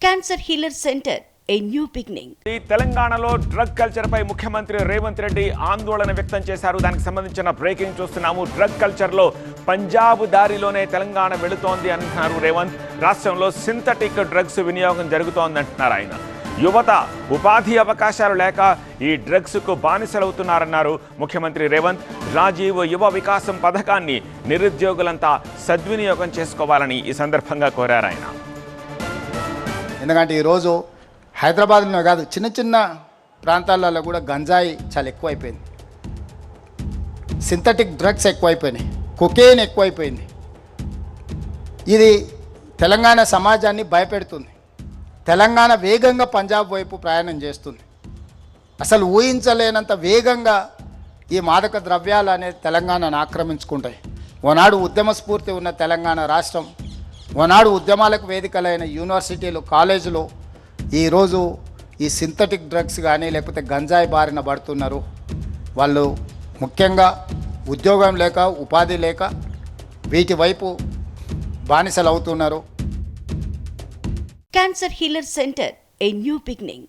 Cancer healer centre a new beginning. ఈ తెలంగాణలో drug culture పై ముఖ్యమంత్రి రేవంత్ రెడ్డి ఆందోళన వ్యక్తం చేశారు. దానికి సంబంధించిన బ్రేకింగ్ చూస్తున్నాము. డ్రగ్ కల్చర్ లో పంజాబ్ దారిలోనే తెలంగాణ వెళుతోంది అంటున్నారు రేవంత్. రాష్ట్రంలో సింథటిక్ డ్రగ్స్ వినియోగం జరుగుతోంది అంటున్నారు ఆయన. యువత ఉపాధి అవకాశాలు లేక ఈ డ్రగ్స్ కు బానిసలవుతున్నారన్నారు ముఖ్యమంత్రి రేవంత్. రాజీవ్ యువ వికాసం పథకాన్ని నిరుద్యోగులంతా సద్వినియోగం చేసుకోవాలని ఈ సందర్భంగా కోరారు ఆయన. ఎందుకంటే ఈరోజు హైదరాబాద్లో కాదు, చిన్న చిన్న ప్రాంతాలలో కూడా గంజాయి చాలా ఎక్కువైపోయింది, సింథటిక్ డ్రగ్స్ ఎక్కువైపోయినాయి, కొకేన్ ఎక్కువైపోయింది. ఇది తెలంగాణ సమాజాన్ని భయపెడుతుంది. తెలంగాణ వేగంగా పంజాబ్ వైపు ప్రయాణం చేస్తుంది. అసలు ఊహించలేనంత వేగంగా ఈ మాదక ద్రవ్యాలు అనేది తెలంగాణను ఆక్రమించుకుంటాయి. ఓనాడు ఉద్యమ స్ఫూర్తి ఉన్న తెలంగాణ రాష్ట్రం, ఓనాడు ఉద్యమాలకు వేదికలైన యూనివర్సిటీలు, కాలేజీలు ఈరోజు ఈ సింథటిక్ డ్రగ్స్ కానీ లేకపోతే గంజాయి బారిన పడుతున్నారు. వాళ్ళు ముఖ్యంగా ఉద్యోగం లేక, ఉపాధి లేక వీటి వైపు బానిసలు అవుతున్నారు. Cancer healer centre a new beginning.